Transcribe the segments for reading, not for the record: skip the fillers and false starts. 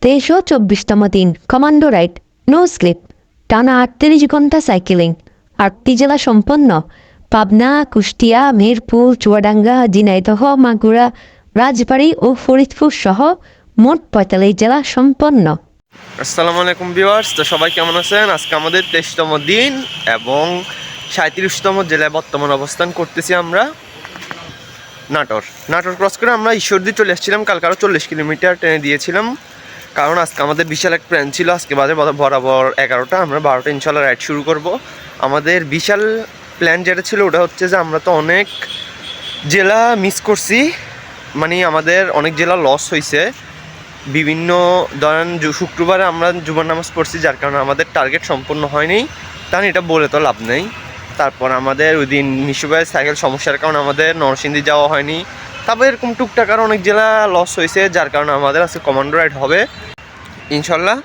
2324তম দিন, commando ride, no slip, টানা 38 ঘন্টা সাইকেলিং, 8টি জেলা সম্পন্ন: পাবনা, কুষ্টিয়া, মেহেরপুর, চুয়াডাঙ্গা, ঝিনাইদহ, মাগুরা, রাজবাড়ী ও ফরিদপুর সহ মোট 45 জেলা সম্পন্ন। আসসালামু আলাইকুম ভিউয়ার্স, তো সবাই কেমন আছেন? আজকে আমাদের 23তম দিন এবং 37তম জেলায় বর্তমান অবস্থান করতেছি আমরা নাটোর ক্রস করে আমরা ঈশ্বরদী চলে এসেছিলাম। কালকে আরও 40 কিলোমিটার ট্রেনে দিয়েছিলাম, কারণ আজকে আমাদের বিশাল এক প্ল্যান ছিল। আজকে বাজে বরাবর 11টা, আমরা 12টা ইনশাল্লাহ রাইড শুরু করব। আমাদের বিশাল প্ল্যান যেটা ছিল ওটা হচ্ছে যে আমরা তো অনেক জেলা মিস করছি, মানে আমাদের অনেক জেলা লস হয়েছে। বিভিন্ন ধরেন শুক্রবারে আমরা জুমার নামাজ পড়ছি, যার কারণে আমাদের টার্গেট সম্পূর্ণ হয়নি, তাহলে এটা বলে তো লাভ নেই। তারপর আমাদের ওই দিন মিশুভাইয়ের সাইকেল সমস্যার কারণে আমাদের নরসিংদী যাওয়া হয়নি। তারপর এরকম টুকটাক আর অনেক জেলা লস হয়েছে, যার কারণে আমাদের আজকে কমান্ডো রাইড হবে ইনশাল্লাহ।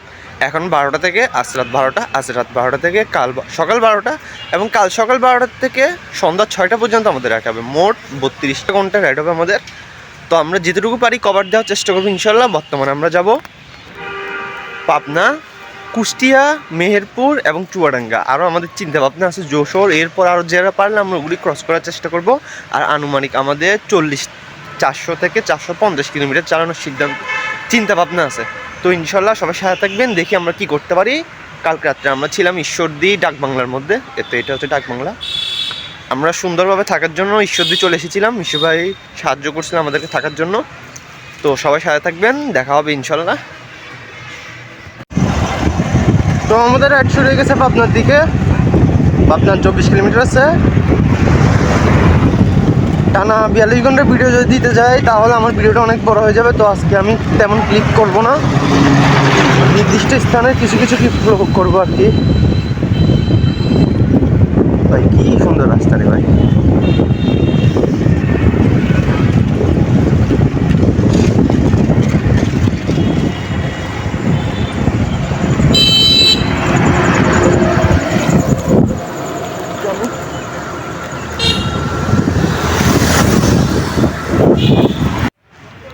এখন 12টা থেকে আজ রাত 12টা, আজ রাত 12টা থেকে কাল সকাল 12টা এবং কাল সকাল 12টা থেকে সন্ধ্যা 6টা পর্যন্ত আমাদের রাইড হবে। মোট 32টা ঘন্টা রাইড হবে আমাদের। তো আমরা যেটুকু পারি কভার দেওয়ার চেষ্টা করবো ইনশাল্লাহ। বর্তমানে আমরা যাব পাবনা, কুষ্টিয়া, মেহেরপুর এবং চুয়াডাঙ্গা। আরও আমাদের চিন্তা ভাবনা আছে যশোর, এরপর আরও যারা পারলে আমরা ওগুলি ক্রস করার চেষ্টা করব। আর আনুমানিক আমাদের 400 থেকে 450 কিলোমিটার চালানোর চিন্তা ভাবনা আছে। তো ইনশাল্লাহ সবাই সাথে থাকবেন, দেখি আমরা কি করতে পারি। কালকে রাত্রে আমরা ছিলাম ঈশ্বরদী ডাকবাংলার মধ্যে, এটা হচ্ছে ডাকবাংলা। আমরা সুন্দরভাবে থাকার জন্য ঈশ্বরদী চলে এসেছিলাম, মিশু ভাই সাহায্য করছিল আমাদেরকে থাকার জন্য। তো সবাই সাথে থাকবেন, দেখা হবে ইনশাল্লাহ। তো আমাদের রাইড শুরু হয়ে গেছে পাবনার দিকে। পাবনার 24 কিলোমিটার আছে। টানা 42 ঘন্টার ভিডিও যদি দিতে যাই তাহলে আমার ভিডিওটা অনেক বড় হয়ে যাবে। তো আজকে আমি তেমন ক্লিক করব না, নির্দিষ্ট স্থানের কিছু কিছু ক্লিপ করবো আর কি। ভাই কি সুন্দর রাস্তা রে ভাই।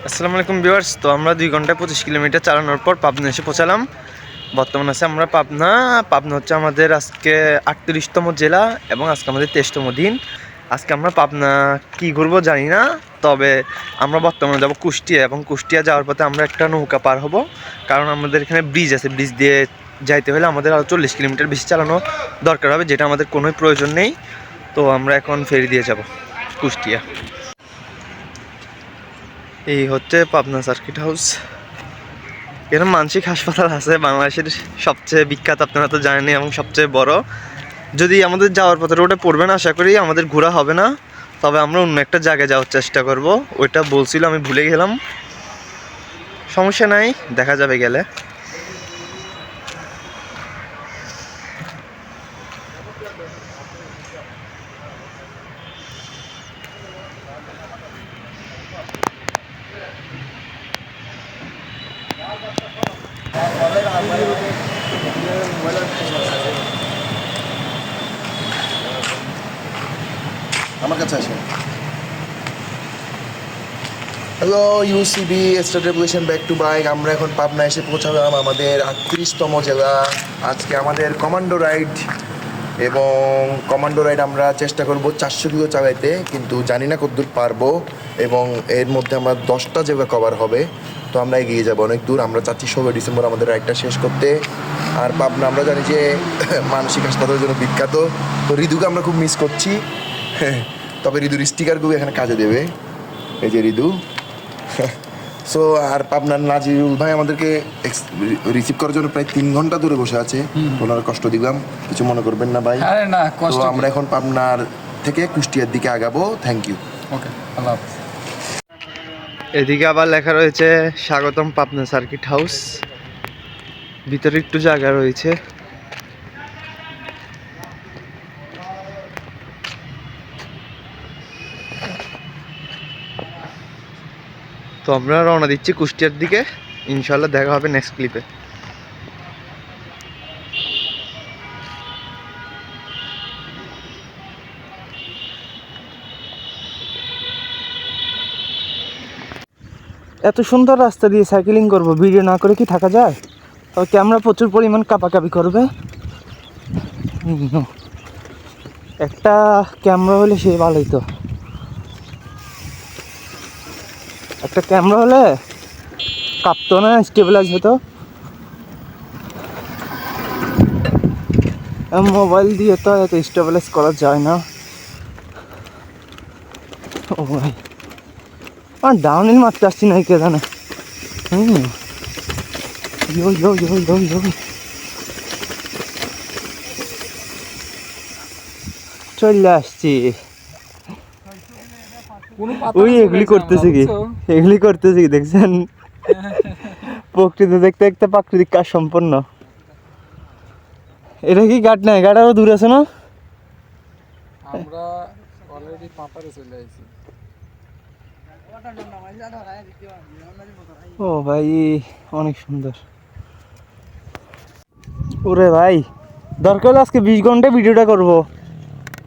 আসসালামু আলাইকুম ভিউয়ার্স, তো আমরা 2 ঘন্টা 25 কিলোমিটার চালানোর পর পাবনা এসে পৌঁছালাম। বর্তমানে আছে আমরা পাবনা হচ্ছে আমাদের আজকে 38তম জেলা এবং আজকে আমাদের 23তম দিন। আজকে আমরা পাবনা কি ঘুরবো জানি না, তবে আমরা বর্তমানে যাব কুষ্টিয়া এবং কুষ্টিয়া যাওয়ার পথে আমরা একটা নৌকা পার হব, কারণ আমাদের এখানে ব্রিজ আছে। ব্রিজ দিয়ে যাইতে হলে আমাদের আরও 40 কিলোমিটার বেশি চালানো দরকার হবে, যেটা আমাদের কোনো প্রয়োজন নেই। তো আমরা এখন ফেরি দিয়ে যাব কুষ্টিয়া। এই হচ্ছে পাবনা সার্কিট হাউস। এখানে মানসিক হাসপাতাল আছে, বাংলাদেশের সবচেয়ে বিখ্যাত, আপনারা তো জানেনই, এবং সবচেয়ে বড়। যদি আমাদের যাওয়ার পথে রোডে পড়বে না, আশা করি আমাদের ঘোরা হবে না, তবে আমরা অন্য একটা জায়গায় যাওয়ার চেষ্টা করব। ওইটা বলছিল, আমি ভুলে গেলাম, সমস্যা নাই, দেখা যাবে গেলে। আমার কাছে আসেন। Hello UCB star revolution back to bike. আমরা এখন পাবনা এসে পৌঁছালাম, আমাদের 38তম জেলা। আজকে আমাদের কমান্ডো রাইড, এবং কমান্ডো রাইড আমরা চেষ্টা করব 400 কিলো চালাইতে, কিন্তু জানি না কতদূর পারবো। এবং এর মধ্যে আমরা 10টা জায়গা কভার হবে। তো আমরা এগিয়ে যাবো অনেক দূর। আমরা চাচ্ছি 16 ডিসেম্বর আমাদের রাইডটা শেষ করতে। আর পাবনা আমরা জানি যে মানসিক হাসপাতালের জন্য বিখ্যাত। তো ঋতুকে আমরা খুব মিস করছি, তবে ঋতুর স্টিকারগুলো এখানে কাজে দেবে। এই যে ঋতু। সো আর পাবনার নাজিরুল ভাই আমাদেরকে রিসিভ করার জন্য প্রায় 3 ঘন্টা ধরে বসে আছে। ওনার কষ্ট দিলাম, কিছু মনে করবেন না ভাই। না, তো আমরা এখন পাবনার থেকে কুষ্টিয়ার দিকে আগাবো। Thank you. ওকে, আল্লাহ হাফেজ। এদিকে আবার লেখা রয়েছে স্বাগতম পাবনা সার্কিট হাউস। ভিতরে একটু জায়গা রয়েছে। তো আমরা রওনা দিচ্ছি কুষ্টিয়ার দিকে, ইনশাল্লাহ দেখা হবে নেক্সট ক্লিপে। এত সুন্দর রাস্তা দিয়ে সাইকেলিং করব, ভিডিও না করে কি থাকা যায়? তবে ক্যামেরা প্রচুর পরিমাণ কাঁপাকাঁপি করবে। একটা ক্যামেরা হলে সে ভালোই তো, একটা ক্যামেরা হলে কাঁপতো না, স্টেবিলাইজ হতো। মোবাইল দিয়ে তো এত স্টেবিলাইজ করা যায় না। ও ভাই, আমার ডাউন হিল মারতে আসছি না কে জানে। চলে আসছি। ওই এগুলি করতেছে কি, এগুলি করতেছে কি দেখছেন? প্রকৃতি দেখতে দেখতে প্রাকৃতিক কাজ সম্পন্ন। এটা কি ঘাট নাই? ঘাট আরো দূর আছে না? আমরা অলরেডি পাপারে চলে আইছি। ও ভাই অনেক সুন্দর। ওরে ভাই, দরকার হলে আজকে 20 ঘন্টা ভিডিওটা করব।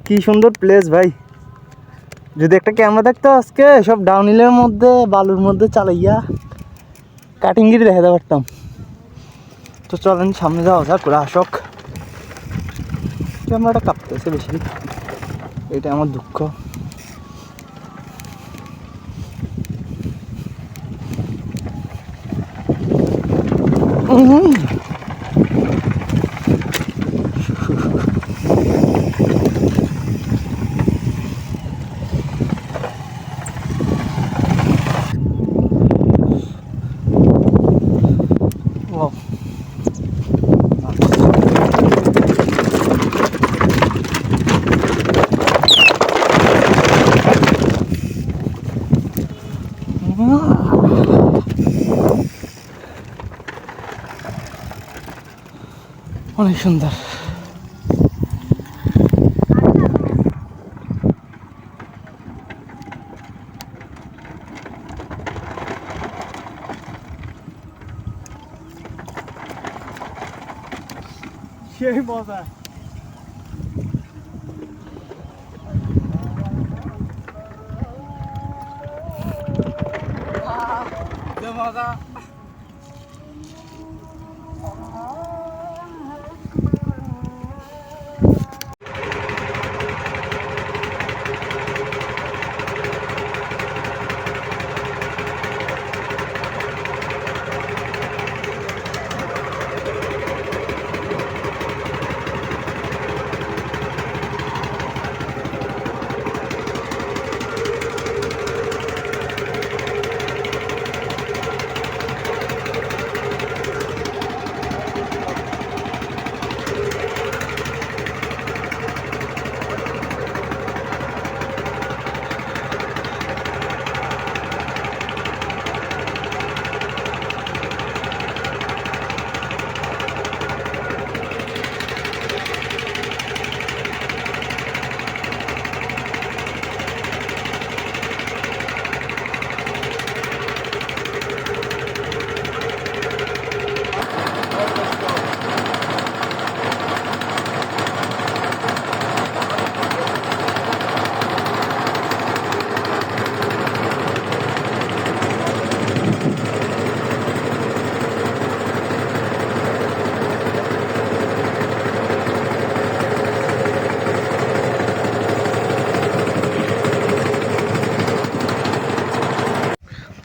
কি সুন্দর প্লেস ভাই। যদি একটা ক্যামেরা থাকতো আজকে সব ডাউনহিলের মধ্যে বালুর মধ্যে চালাইয়া কাটিংগিরি দেখাতে পারতাম। তো চলেন সামনে যাওয়া যাক, করে আসক। ক্যামেরাটা কাঁপতেছে বেশি, এটা আমার দুঃখ। অনেক সুন্দর। সেই মজা। মজা।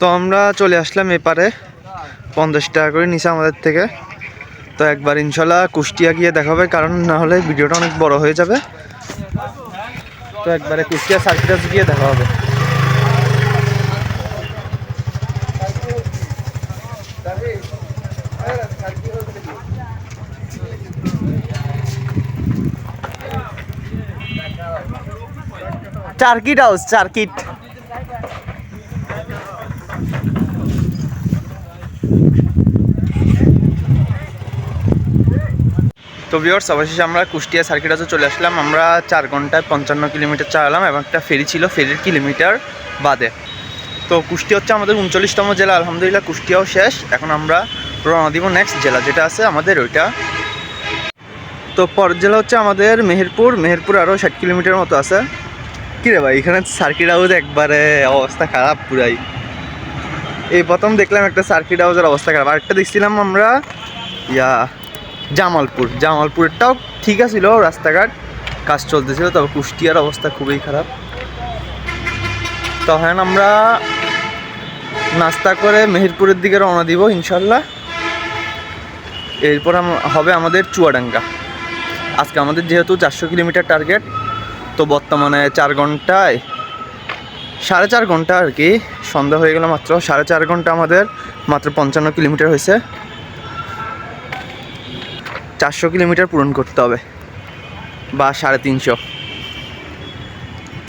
তো আমরা চলে আসলাম এপারে, 50 টাকা করে নিচে আমাদের থেকে। তো একবার ইনশাল্লাহ কুষ্টিয়া গিয়ে দেখাবে, কারণ না হলে ভিডিওটা অনেক বড় হয়ে যাবে। তো একবারে কুষ্টিয়া সার্কিট গিয়ে দেখা হবে। চার্কিট হাউস, চার্কিট। তো ভিউয়ার্স, অবশেষে আমরা কুষ্টিয়া সার্কিট হাউসে চলে আসলাম। আমরা 4 ঘন্টায় 55 কিলোমিটার চালালাম এবং একটা ফেরি ছিল, ফেরির কিলোমিটার বাদে। তো কুষ্টিয়া হচ্ছে আমাদের 39তম জেলা। আলহামদুলিল্লাহ কুষ্টিয়াও শেষ। এখন আমরা রওনা দিব নেক্সট জেলা, যেটা আছে আমাদের ওইটা। তো পরের জেলা হচ্ছে আমাদের মেহেরপুর। মেহেরপুর আরও 60 কিলোমিটার মতো আছে। কী রে ভাই, এখানে সার্কিট হাউস একবারে অবস্থা খারাপ পুরাই। এই প্রথম দেখলাম একটা সার্কিট হাউসের অবস্থা খারাপ, আরেকটা দেখছিলাম আমরা জামালপুরেরটাও ঠিক আছিল, রাস্তাঘাট কাজ চলতেছিল, তবে কুষ্টিয়ার অবস্থা খুবই খারাপ। তখন আমরা নাস্তা করে মেহেরপুরের দিকে রওনা দিব ইনশাল্লাহ। এরপর হবে আমাদের চুয়াডাঙ্গা। আজকে আমাদের যেহেতু 400 কিলোমিটার টার্গেট, তো বর্তমানে 4.5 ঘন্টা আর কি, সন্ধ্যা হয়ে গেল মাত্র। 4.5 ঘন্টা আমাদের মাত্র 55 কিলোমিটার হয়েছে। 400 কিলোমিটার পূরণ করতে হবে বা 350,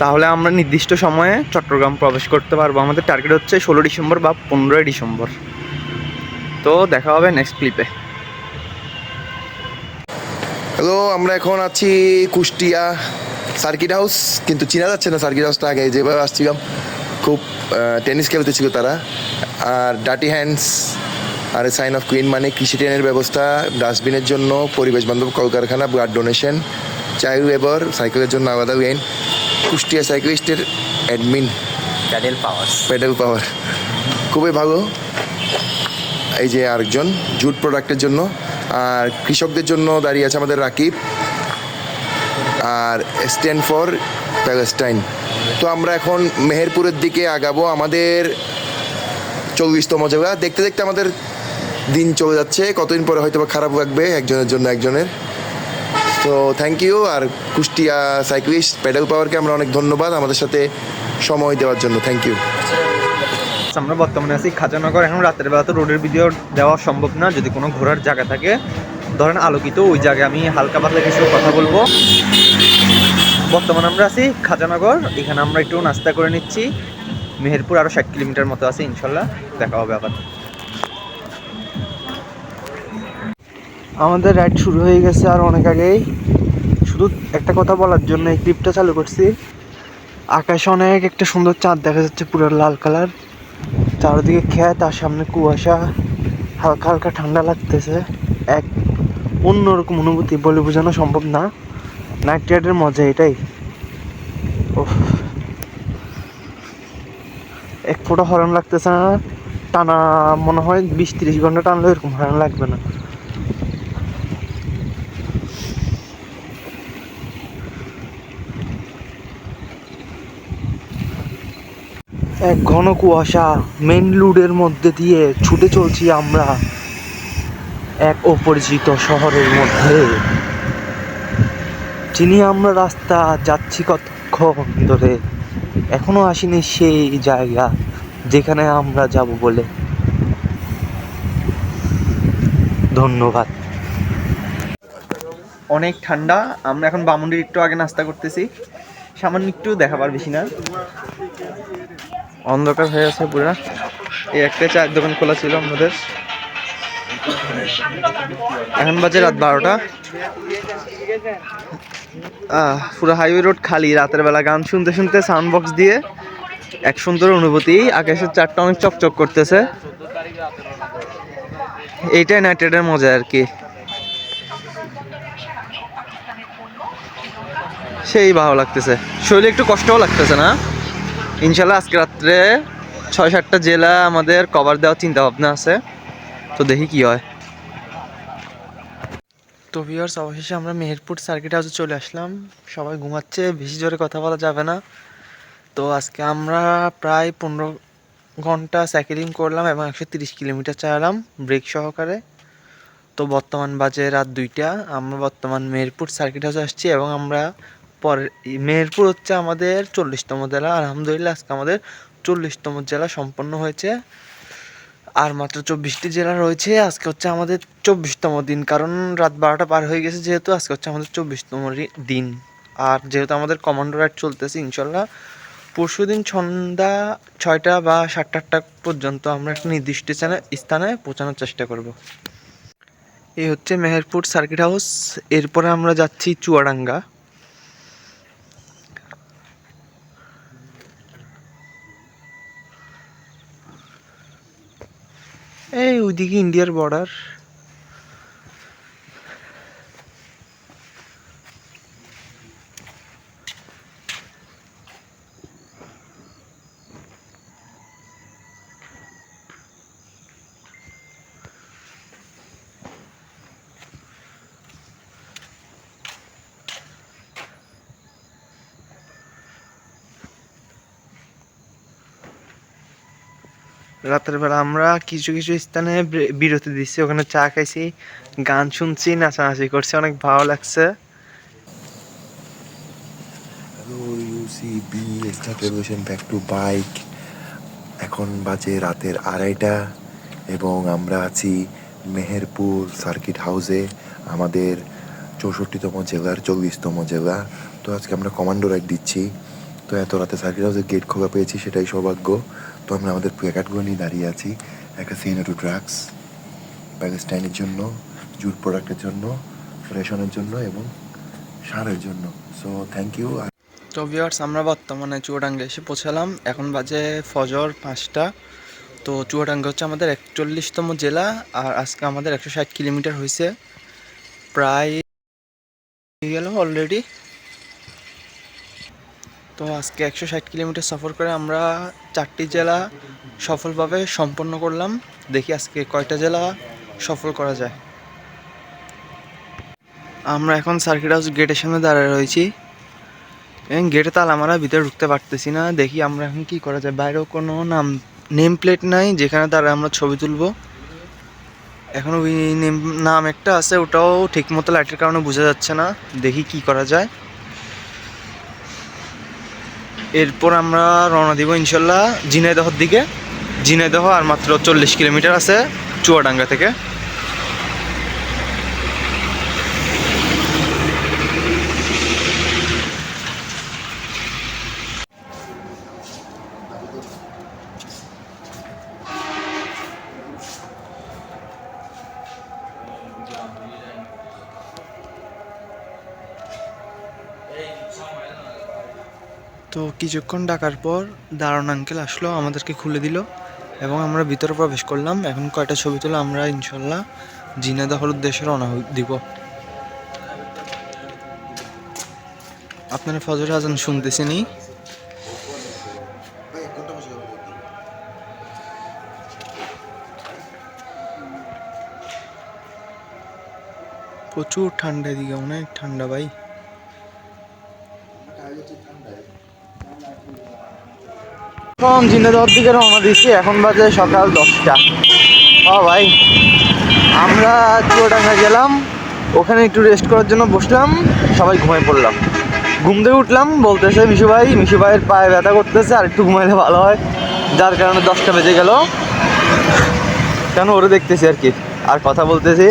তাহলে আমরা নির্দিষ্ট সময়ে চট্টগ্রাম প্রবেশ করতে পারবো। আমাদের টার্গেট হচ্ছে 16 ডিসেম্বর বা 15 ডিসেম্বর। তো দেখা হবে নেক্সট ক্লিপে। হ্যালো, আমরা এখন আছি কুষ্টিয়া সার্কিট হাউস, কিন্তু চেনা যাচ্ছে না সার্কিট হাউসটা। আগে যেভাবে আসছিলাম খুব টেনিস খেলতেছিল তারা, আর ডার্টি হ্যান্ডস আর সাইন অফ কুইন, মানে কৃষি ট্রেনের ব্যবস্থা, ডাস্টবিনের জন্য পরিবেশ বান্ধব কলকারখানা, ব্লাড ডোনেশন, চাইল্ড লেবার, সাইকেলের জন্য আলাদা লেন, কুষ্টিয়া সাইক্লিস্টের অ্যাডমিন প্যাডেল পাওয়ার খুবই ভালো। এই যে আরেকজন জুট প্রোডাক্টের জন্য, আর কৃষকদের জন্য দাঁড়িয়ে আছে আমাদের রাকিব, আর স্ট্যান্ড ফর প্যালেস্টাইন। তো আমরা এখন মেহেরপুরের দিকে আগাবো, আমাদের 40তম জায়গা। দেখতে দেখতে আমাদের দিন চলে যাচ্ছে, কতদিন পরে হয়তো বা খারাপ লাগবে একজনের জন্য একজনের। তো থ্যাংক ইউ। আর কুষ্টিয়া সাইক্লিস্ট প্যাডেল পাওয়ারকে আমরা অনেক ধন্যবাদ আমাদের সাথে সময় দেওয়ার জন্য, থ্যাংক ইউ। আমরা বর্তমানে আছি খাজানগর। এখন রাতের বেলা তো রোডের ভিডিও দেওয়া সম্ভব না, যদি কোনো ঘোরার জায়গা থাকে ধরেন আলোকিত, ওই জায়গায় আমি হালকা পাতলা কিছু কথা বলবো। বর্তমানে আমরা আছি খাজানগর, এখানে আমরা একটু নাস্তা করে নিচ্ছি। মেহেরপুর আরও 60 কিলোমিটার মতো আছে, ইনশাল্লাহ দেখা হবে আবার। আমাদের রাইড শুরু হয়ে গেছে আর অনেক আগেই। শুধু একটা কথা বলার জন্য এই ক্লিপটা চালু করছি। আকাশে অনেক একটা সুন্দর চাঁদ দেখা যাচ্ছে, পুরো লাল কালার, চারদিকে ক্ষেত আর সামনে কুয়াশা, হালকা হালকা ঠান্ডা লাগতেছে। এক অন্যরকম অনুভূতি, বলে বোঝানো সম্ভব না। নাইট রাইডের মজা এটাই। ওহ, এক ফোঁটা হরন লাগতেছে না, টানা মনে হয় 20-30 ঘন্টা টানলে এরকম হরন লাগবে না। এক ঘন কুয়াশা, মেইন রোডের মধ্যে দিয়ে ছুটে চলছি আমরা এক অপরিচিত শহরের মধ্যে। চিনি আমরা রাস্তা, যাচ্ছি কতক্ষণ ধরে, এখনো আসিনি সেই জায়গা যেখানে আমরা যাব বলে। ধন্যবাদ। অনেক ঠান্ডা। আমরা এখন বামুন্ডির একটু আগে নাস্তা করতেছি, সামান্য একটু দেখাবার বেশি না। অন্ধকার হয়ে আছে পুরা। এই একটা চায়ের দোকান খোলা ছিল আমাদের। এখন বাজে রাত 12টা। পুরো হাইওয়ে রোড খালি। রাতের বেলা গান শুনতে শুনতে সাউন্ড বক্স দিয়ে এক সুন্দর অনুভূতি। আকাশের চারটা অনেক চকচক করতেছে। এইটাই নাইট রাইডের মজা আর কি। সেই ভালো লাগতেছে, শরীরে একটু কষ্টও লাগতেছে না। ইনশাল্লাহ আজকে রাত্রে 6-7টা জেলা আমাদের কভার দেওয়ার চিন্তা ভাবনা আছে, তো দেখি কি হয়। তো ভিউয়ার্স, অবশেষে আমরা মেহেরপুর সার্কিট হাউসে চলে আসলাম। সবাই ঘুমাচ্ছে, বেশি জোরে কথা বলা যাবে না। তো আজকে আমরা প্রায় 15 ঘন্টা সাইকেলিং করলাম এবং 130 কিলোমিটার চালালাম ব্রেক সহকারে। তো বর্তমান বাজে রাত 2টা। আমরা বর্তমান মেহেরপুর সার্কিট হাউসে আসছি এবং আমরা পরে, মেহেরপুর হচ্ছে আমাদের 40তম জেলা। আলহামদুলিল্লাহ আজকে আমাদের 40তম জেলা সম্পন্ন হয়েছে, আর মাত্র 24টি জেলা রয়েছে। আজকে হচ্ছে আমাদের 24তম দিন, কারণ রাত 12টা পার হয়ে গেছে যেহেতু। আজকে হচ্ছে আমাদের 24তম দিন। আর যেহেতু আমাদের কমান্ডো রাইড চলতেছে, ইনশাল্লাহ পরশু দিন সন্ধ্যা 6টা বা 7টা পর্যন্ত আমরা একটা নির্দিষ্ট স্থানে পৌঁছানোর চেষ্টা করব। এই হচ্ছে মেহেরপুর সার্কিট হাউস। এরপরে আমরা যাচ্ছি চুয়াডাঙ্গা। এই ওইদিকে ইন্ডিয়ার বর্ডার। রাতের বেলা আমরা কিছু কিছু স্থানে বিরতি দিচ্ছি, ওখানে চা খাইছি, গান শুনছি, নাচানাচি করছি, অনেক ভালো লাগছে। Hello UCB star revolution back to bike. এখন বাজে রাতের 2:30 এবং আমরা আছি মেহেরপুর সার্কিট হাউসে, আমাদের 64তম জেলার 40তম জেলা। তো আজকে আমরা কমান্ডো রাইড দিচ্ছি। তো এত রাতে সার্কিট হাউসের গেট খোলা পেয়েছি, সেটাই সৌভাগ্য। তো আমরা আমাদের প্ল্যাকার্ডগুলো নিয়ে দাঁড়িয়ে আছি, একটা সিএনও টু ড্রাগস, প্যালেস্টাইনের জন্য, জুট প্রোডাক্টের জন্য, রেশনের জন্য এবং সারের জন্য। So thank you. তো ভিউয়ার্স, আমরা বর্তমানে চুয়াডাঙ্গা এসে পৌঁছালাম। এখন বাজে ফজর 5টা। তো চুয়াডাঙ্গা হচ্ছে আমাদের 41তম জেলা, আর আজকে আমাদের 160 কিলোমিটার হয়েছে, প্রায় গেল অলরেডি। তো আজকে 160 কিলোমিটার সফর করে আমরা 4টি জেলা সফলভাবে সম্পন্ন করলাম। দেখি আজকে কয়টা জেলা সফল করা যায়। আমরা এখন সার্কিট হাউস গেটের সামনে দাঁড়িয়ে রয়েছি, গেটে তালা মারা, ভিতরে ঢুকতে পারতেছি না। দেখি আমরা এখন কি করা যায়। বাইরেও কোনো নেম প্লেট নাই যেখানে তারা আমরা ছবি তুলবো। এখন ওই নাম একটা আছে, ওটাও ঠিক মতো লাইটের কারণে বোঝা যাচ্ছে না। দেখি কি করা যায়। এরপর আমরা রওনা দিব ইনশাল্লাহ ঝিনাইদহের দিকে। ঝিনাইদহ আর মাত্র 40 কিলোমিটার আছে চুয়াডাঙ্গা থেকে। তো কিছুক্ষণ ডাকার পর দারুণ আঙ্কেল আসলো, আমাদেরকে খুলে দিল এবং আমরা ভিতরে প্রবেশ করলাম। এখন কয়টা ছবি তুলে আমরা ইনশাল্লাহ ঝিনাইদহের উদ্দেশ্যে রওনা দিব। আপনারা ফজর আজান শুনতেছেনই। প্রচুর ঠান্ডা, এদিকে অনেক ঠান্ডা ভাই। এখন ঝিনাইদহের দিকে রওনা দিচ্ছি, এখন বাজে সকাল 10টা। ও ভাই, আমরা চুয়াডাঙ্গা গেলাম, ওখানে একটু রেস্ট করার জন্য বসলাম, সবাই ঘুমাই পড়লাম। ঘুম থেকে উঠলাম, বলতেছে মিশু ভাইয়ের পায়ে ব্যথা করতেছে, আর একটু ঘুমাইলে ভালো হয়, যার কারণে 10টা বেজে গেল। কেন ওরে দেখতেছি আর কি, আর কথা বলতেছি।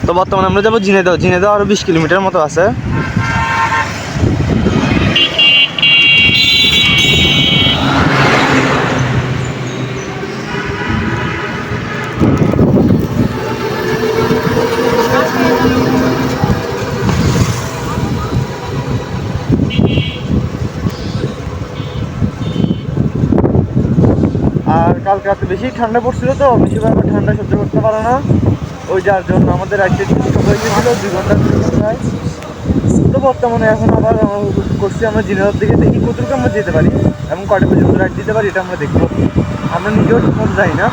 তো বর্তমানে আমরা যাবো ঝিনাইদহ আরও 20 কিলোমিটার মতো আছে। আর কালকে রাতে বেশি ঠান্ডা পড়ছিল, তো বেশিরভাগ ঠান্ডা সহ্য করতে পারে না, ওই যার জন্য আমাদের একটা হয়ে গেছিল 2 ঘন্টা হয়। তো বর্তমানে এখন আবার করছি আমরা ঝিনাইদহের দিকে, দেখি কতটুকু আমরা যেতে পারি এবং কয়টা পর্যন্ত রাইড দিতে পারি, এটা আমরা দেখবো। আমরা নিজেও ঠিক মতো যাই না।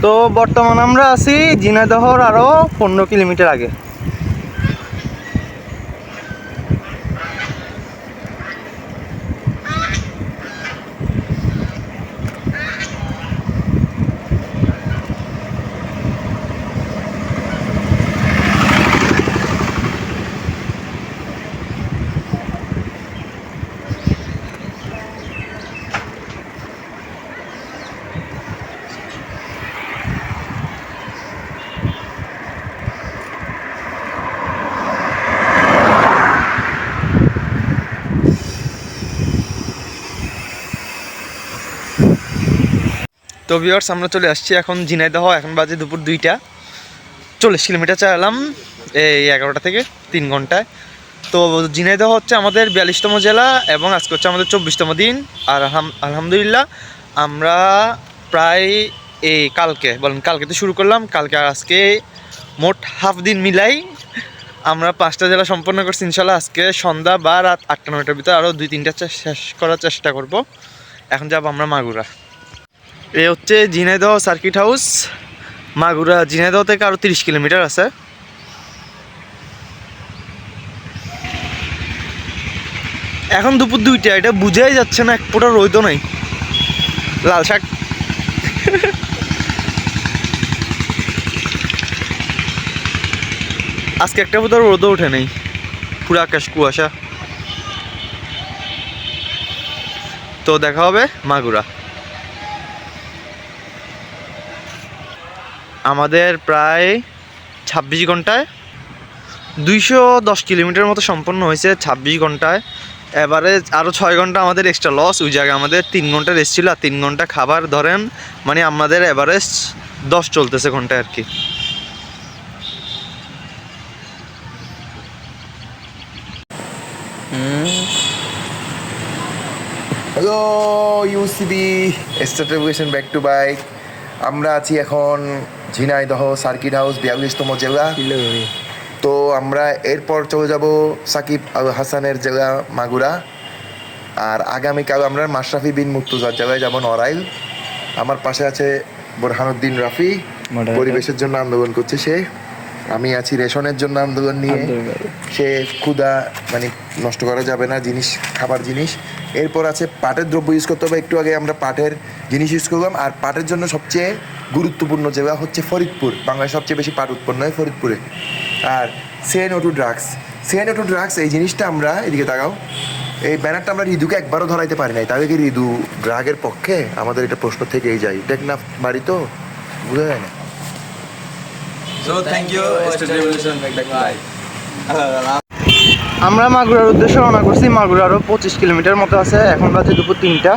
তো বর্তমানে আমরা আছি ঝিনাইদহের আরও 15 কিলোমিটার আগে। তো ভিউয়ার্স, আমরা চলে আসছি এখন ঝিনাইদহ। এখন বাজে দুপুর 2টা, 40 কিলোমিটার চালাম এই 11টা থেকে 3 ঘন্টায়। তো ঝিনাইদহ হচ্ছে আমাদের 42তম জেলা এবং আজকে হচ্ছে আমাদের 24তম দিন। আর আলহামদুলিল্লাহ আমরা প্রায় কালকেতে শুরু করলাম, কালকে আর আজকে মোট হাফ দিন মিলাই আমরা 5টা জেলা সম্পন্ন করছি। ইনশাল্লাহ আজকে সন্ধ্যা বা রাত 8টা-9টার ভিতরে আরও 2-3টা শেষ করার চেষ্টা করব। এখন যাব আমরা মাগুরা। এ হচ্ছে ঝিনাইদহ সার্কিট হাউস। মাগুরা ঝিনাইদহ থেকে আরও 30 কিলোমিটার আছে। এখন দুপুর 2টা, এটা বুঝাই যাচ্ছে না, এক ফোঁটা রোদও নাই। লাল শাক আজকে একটা বোধ রোদও ওঠে নেই, পুরো আকাশ কুয়াশা। তো দেখা হবে মাগুরা। আমাদের প্রায় 26 ঘন্টায় 210 কিলোমিটার মতো সম্পন্ন হয়েছে 26 ঘন্টায়। এবারে আরও 6 ঘন্টা আমাদের এক্সট্রা লস। ওই জায়গায় আমাদের 3 ঘন্টা রেস্ট ছিল আর 3 ঘন্টা খাবার ধরেন, মানে আমাদের এভারেজ 10 চলতেছে ঘন্টায় আর কি। হ্যালো ইউসিবি স্টার ট্রাভেলেশন ব্যাক টু বাইক। আমরা আছি এখন ঝিনাইদহ সার্কিট হাউস 42তম জেলা। তো আমরা এরপর চলে যাব সাকিব আল হাসানের জেলা মাগুরা। আর আগামীকাল আমরা মাশরাফি বিন মুর্তজার জেলায় যাব নড়াইল। আমার পাশে আছে বোরহানুদ্দিন রাফি, পরিবেশের জন্য আন্দোলন করছে সে। আমি আছি রেশনের জন্য আন্দোলন নিয়ে। সে ক্ষুধা মানে নষ্ট করা যাবে না জিনিস, খাবার জিনিস। এরপর আছে পাটের দ্রব্য ইউজ করতে হবে। একটু আগে আমরা পাটের জিনিস ইউজ করলাম। আর পাটের জন্য সবচেয়ে গুরুত্বপূর্ণ জেলা হচ্ছে ফরিদপুর। বাংলায় সবচেয়ে বেশি পাট উৎপন্ন হয় ফরিদপুরে। আর সিএনও2 ড্রাগস, সিএনও2 ড্রাগস এই জিনিসটা আমরা এদিকে তাকাও, এই ব্যানারটা আমরা ঋদুকে একবারও ধরাইতে পারি নাই। তাহলে কি ঋদু ড্রাগের পক্ষে? আমাদের এটা প্রশ্ন থেকেই যায়। টেকনাফ বাড়ি তো বোঝা যায় না। So thank you, State Revolution Back to Bike. আমরা মাগুরার উদ্দেশ্যে রওনা করছি। মাগুরা আরও 25 কিলোমিটার মতো আছে। এখন বাজে দুপুর 3টা।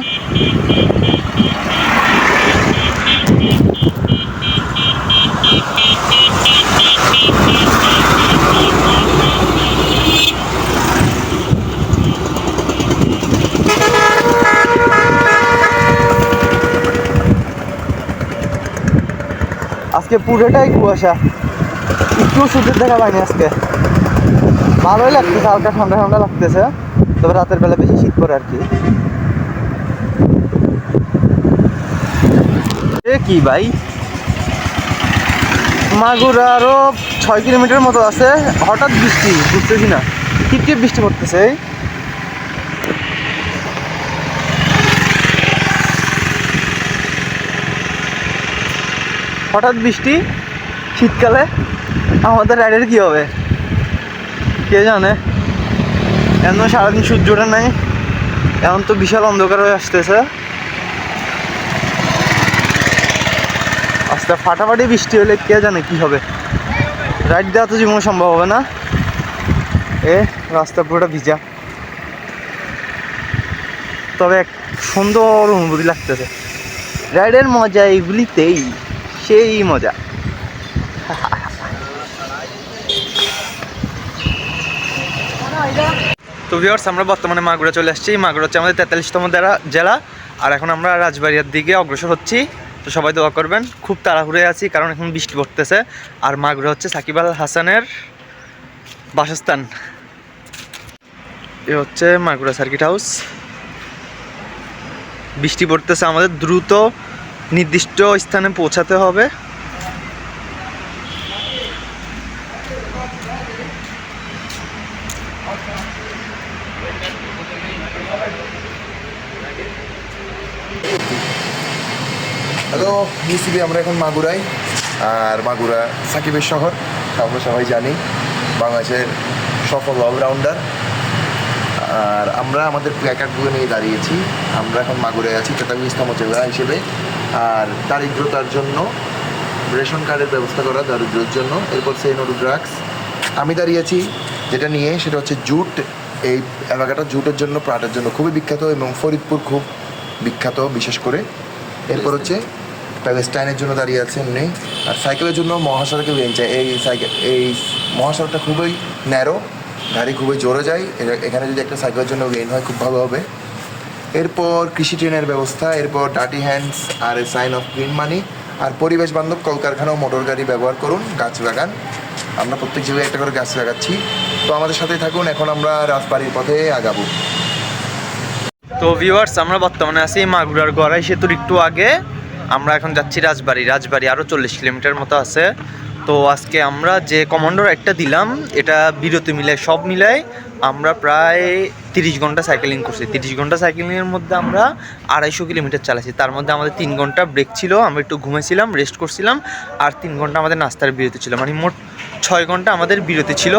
আজকে পুরোটাই কুয়াশা, একটু সূর্যের দেখা পাইনি আজকে। ভালোই লাগতেছে, হালকা ঠান্ডা ঠান্ডা লাগতেছে, তবে রাতের বেলা বেশি শীত পড়ে আর কি। কি ভাই, মাগুরা আরও 6 কিলোমিটার মতো আছে। হঠাৎ বৃষ্টি, বুঝতেছি না, টিপ টিপ বৃষ্টি পড়তেছে। হঠাৎ বৃষ্টি শীতকালে, আমাদের রাইডের কি হবে কে জানে। এমন সারাদিন সূর্যটা নাই, এখন তো বিশাল অন্ধকার হয়ে আসতেছে। আস্তে ফাটাফাটি বৃষ্টি হলে কে জানে কি হবে। রাইড দেওয়া তো জীবন সম্ভব হবে না। রাস্তা পুরোটা ভিজা, তবে এক সুন্দর অনুভূতি লাগতেছে। রাইডের মজা এইগুলিতেই, সেই মজা। তো ভিউয়ার্স, আমরা বর্তমানে মাগুরা চলে আসছি। মাগুরা হচ্ছে আমাদের 43তম জেলা। আর এখন আমরা রাজবাড়িয়ার দিকে অগ্রসর হচ্ছি। তো সবাই দোয়া করবেন। খুব তাড়াহুড়ে আছি কারণ এখন বৃষ্টি পড়তেছে। আর মাগুরা হচ্ছে সাকিব আল হাসানের বাসস্থান। এ হচ্ছে মাগুরা সার্কিট হাউস। বৃষ্টি পড়তেছে, আমাদের দ্রুত নির্দিষ্ট স্থানে পৌঁছাতে হবে। হ্যালো ইউসিবি, আমরা এখন মাগুরায়। আর মাগুরা সাকিবের শহর, আমরা সবাই জানি, বাংলাদেশের সফল অলরাউন্ডার। আর আমরা আমাদের প্ল্যাকার্ডগুলো নিয়ে দাঁড়িয়েছি। আমরা এখন মাগুরায় আছি 43তম জেলা হিসেবে। আর দারিদ্রতার জন্য রেশন কার্ডের ব্যবস্থা করা, দারিদ্রের জন্য। এরপর সিএনও2 ড্রাগস। আমি দাঁড়িয়েছি যেটা নিয়ে, সেটা হচ্ছে জুট। এই এলাকাটা জুটের জন্য, পাটের জন্য খুবই বিখ্যাত, এবং ফরিদপুর খুব বিখ্যাত বিশেষ করে। এরপর হচ্ছে প্যালেস্টাইনের জন্য দাঁড়িয়ে আছে এমনি। আর সাইকেলের জন্য মহাসড়কে লেন চাই। এই মহাসড়কটা খুবই ন্যারো, গাড়ি খুবই জোরে যায়। এখানে যদি একটা সাইকেলের জন্য লেন হয় খুব ভালো হবে। এরপর কৃষি ট্রেনের ব্যবস্থা, এরপর ডার্টি হ্যান্ডস আর a sign of clean money. আর পরিবেশ বান্ধব কলকারখানা ও মোটর গাড়ি ব্যবহার করুন, গাছ লাগান। আমরা প্রত্যেক জায়গায় একটা করে গাছ লাগাচ্ছি। তো আমাদের সাথেই থাকুন। এখন আমরা রাজবাড়ির পথে আগাবো। তো ভিউয়ার্স, আমরা বর্তমানে আছি মাগুরার গড়াই সেতুর একটু আগে। আমরা এখন যাচ্ছি রাজবাড়ি। আরও 40 কিলোমিটার মতো আছে। তো আজকে আমরা যে কমান্ডো রাইডটা দিলাম এটা বিরতি মিলায় সব মিলায় আমরা প্রায় 30 ঘন্টা সাইকেলিং করছি। 30 ঘন্টা সাইকেলিংয়ের মধ্যে আমরা 250 কিলোমিটার চালাইছি। তার মধ্যে আমাদের 3 ঘন্টা ব্রেক ছিল, আমরা একটু ঘুমাইছিলাম, রেস্ট করছিলাম, আর 3 ঘন্টা আমাদের নাস্তার বিরতি ছিল। মানে মোট 6 ঘন্টা আমাদের বিরতি ছিল।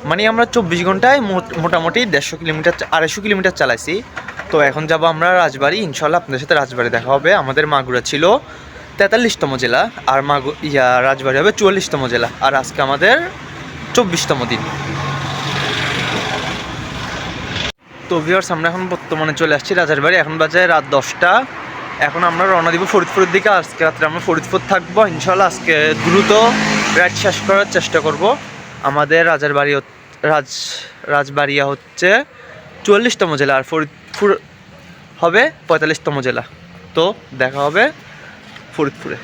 মানে আমরা 24 ঘন্টায় মোটামুটি 150 কিলোমিটার 250 কিলোমিটার চালাইছি। তো এখন যাব আমরা রাজবাড়ি, ইনশাল্লাহ আপনাদের সাথে রাজবাড়ি দেখা হবে। আমাদের মাগুরা ছিল 43তম জেলা, আর রাজবাড়ি হবে 44তম জেলা, আর আজকে আমাদের 24তম দিন। তো ভিউয়ার্স, আমরা এখন বর্তমানে চলে আসছি রাজার বাড়ি। এখন বাজে রাত 10টা। এখন আমরা রওনা দিব ফরিদপুরের দিকে। আজকে রাত্রে আমরা ফরিদপুর থাকবো ইনশাল্লাহ। আজকে দ্রুত রাইড শেষ করার চেষ্টা করব। আমাদের রাজবাড়িয়া হচ্ছে 44তম জেলা, আর ফরিদপুর হবে 45তম জেলা। তো দেখা হবে ফরিদপুরে।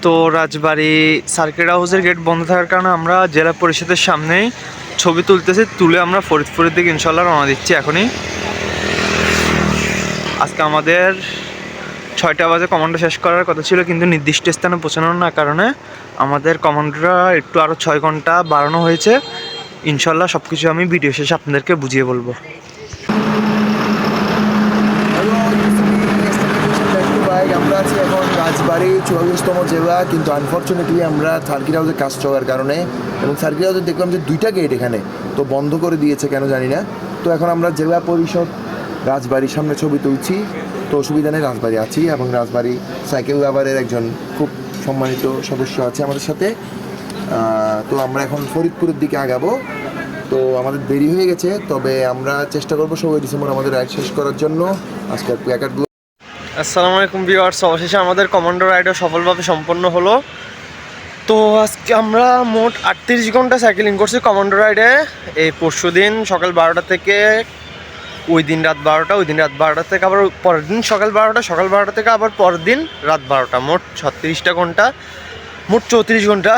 তো রাজবাড়ি সার্কিট হাউসের গেট বন্ধ থাকার কারণে আমরা জেলা পরিষদের সামনেই ছবি তুলতেছি, তুলে আমরা ফরিদপুরের দিকে ইনশাল্লাহ রওনা দিচ্ছি এখনই। আজকে আমাদের 6টা বাজে কমান্ডো শেষ করার কথা ছিল, কিন্তু নির্দিষ্ট স্থানে পৌঁছানোর না কারণে আমাদের কমান্ডোটা একটু আরও 6 ঘন্টা বাড়ানো হয়েছে। ইনশাল্লাহ সব কিছু আমি ভিডিও শেষে আপনাদেরকে বুঝিয়ে বলবো। আমরা আছি এখন রাজবাড়ি 44তম জেলা, কিন্তু আনফর্চুনেটলি আমরা সার্কিট হাউসের কাজ চলার কারণে, এবং সার্কিট হাউসে দেখলাম যে 2টা গেট এখানে তো বন্ধ করে দিয়েছে কেন জানি না। তো এখন আমরা জেলা পরিষদ রাজবাড়ির সামনে ছবি তুলছি। তো অসুবিধা নেই, রাজবাড়ি আছি, এবং রাজবাড়ি সাইকেল লাভারের একজন খুব সম্মানিত সদস্য আছে আমাদের সাথে। তো আমরা এখন ফরিদপুরের দিকে আগাবো। তো আমাদের দেরি হয়ে গেছে, তবে আমরা চেষ্টা করবো 16 ডিসেম্বর আমাদের রাইড শেষ করার জন্য। আজকের প্ল্যাকার্ডগুলো। আসসালামু আলাইকুম ভিউয়ার্স, অবশেষে আমাদের কমান্ডো রাইডও সফলভাবে সম্পন্ন হলো। তো আজকে আমরা মোট 38 ঘন্টা সাইকেলিং করছি কমান্ডো রাইডে। এই পরশু দিন সকাল 12টা থেকে ওই দিন রাত 12টা, ওই দিন রাত 12টা থেকে আবার পরের দিন সকাল 12টা, সকাল 12টা থেকে আবার পরের দিন রাত 12টা। মোট 36টা ঘন্টা, মোট 34 ঘন্টা,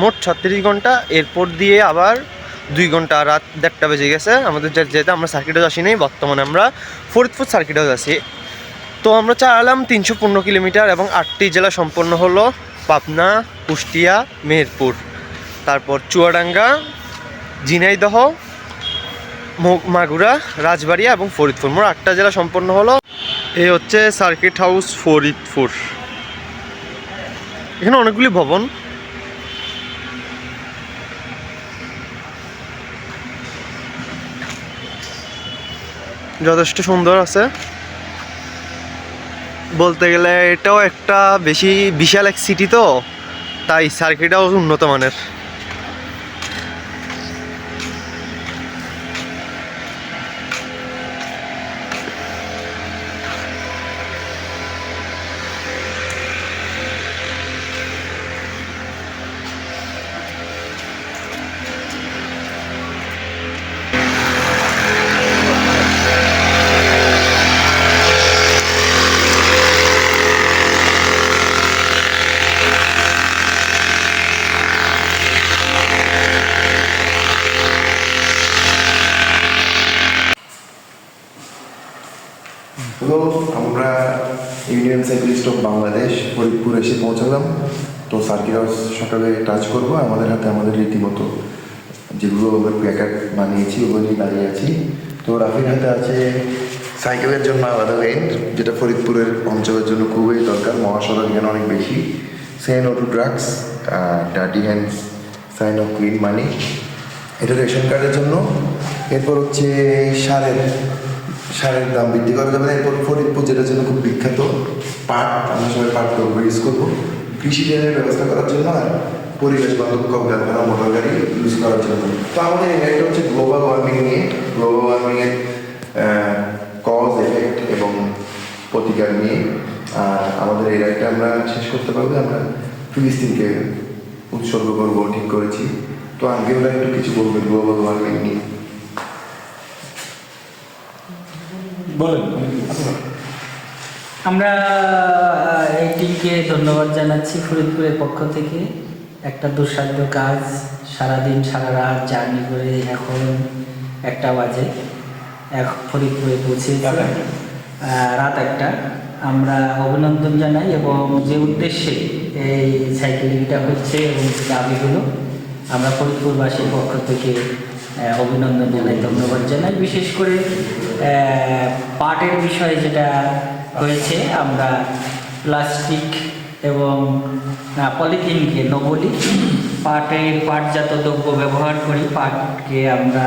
মোট 36 ঘন্টা। এরপর দিয়ে আবার 2 ঘন্টা, রাত 1:30 বেজে গেছে আমাদের যেতে। আমরা সার্কিট হাউস আসি নাই, বর্তমানে আমরা ফরিদপুর সার্কিট হাউস আছি। তো আমরা চালালাম 315 কিলোমিটার এবং 8টি জেলা সম্পন্ন হলো: পাবনা, কুষ্টিয়া, মেহেরপুর, তারপর চুয়াডাঙ্গা, ঝিনাইদহ, মাগুরা, রাজবাড়িয়া এবং ফরিদপুর। মোট 8টা জেলা সম্পন্ন হলো। এই হচ্ছে সার্কিট হাউস ফরিদপুর। এখানে অনেকগুলি ভবন। যথেষ্ট সুন্দর আছে বলতে গেলে। এটাও একটা বিশাল এক সিটি, তো তাই সার্কিটটাও উন্নত মানের। হ্যালো, আমরা Indian cyclist of Bangladesh Faridpur এসে পৌঁছালাম। তো সার্কিট হাউস সকালে টাচ করবো। আমাদের হাতে আমাদের রীতিমতো যেগুলো আমরা প্ল্যাকার্ড বানিয়েছি ওগুলো নিয়ে দাঁড়িয়ে আছি। তো রাফির হাতে আছে সাইকেলের জন্য আলাদা লেন, যেটা ফরিদপুরের অঞ্চলের জন্য খুবই দরকার। মহাসড়ক এখানে অনেক বেশি। Say no to drugs, dirty hands, sign of clean money, এটা রেশন কার্ডের জন্য। এরপর হচ্ছে সারের দাম বৃদ্ধি করা যাবে না। এরপর ফরিদপুর যেটার জন্য খুব বিখ্যাত, পাট, আমরা সবাই পাট ইউজ করবো কৃষি ঋণের ব্যবস্থা করার জন্য, আর পরিবেশ বান্ধব কলকারখানা, মোটর গাড়ি ইউজ করার জন্য। তো আমাদের এই একটা হচ্ছে গ্লোবাল ওয়ার্মিং নিয়ে, গ্লোবাল ওয়ার্মিংয়ের কজ, এফেক্ট এবং প্রতিকার নিয়ে। আর আমাদের এই রাইডটা আমরা শেষ করতে পারবো, আমরা ফিলিস্তিনকে উৎসর্গ করবো ঠিক করেছি। তো আগে ওরা একটু কিছু বলবে গ্লোবাল ওয়ার্মিং নিয়ে। আমরা এই টিমকে ধন্যবাদ জানাচ্ছি ফরিদপুরের পক্ষ থেকে। একটা দুঃসাধ্য কাজ, সারাদিন সারা রাত জার্নি করে এখন 1টা বাজে ফরিদপুরে পৌঁছেছি, রাত 1টা। আমরা অভিনন্দন জানাই এবং যে উদ্দেশ্যে এই সাইকেলিংটা হচ্ছে এবং যে দাবিগুলো আমরা ফরিদপুরবাসীর পক্ষ থেকে অভিনন্দন জানাই, ধন্যবাদ জানাই। বিশেষ করে পাটের বিষয়ে যেটা হয়েছে, আমরা প্লাস্টিক এবং পলিথিনকে ন বলি, পাটজাত দ্রব্য ব্যবহার করি, পাটকে আমরা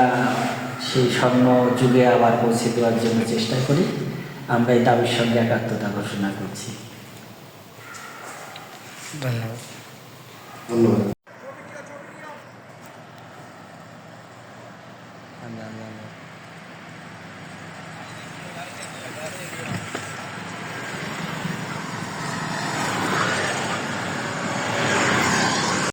সেই স্বর্ণ যুগে আবার পৌঁছে দেওয়ার জন্য চেষ্টা করি। আমরা এই দাবির সঙ্গে একাত্মতা ঘোষণা করছি। ধন্যবাদ। ধন্যবাদ।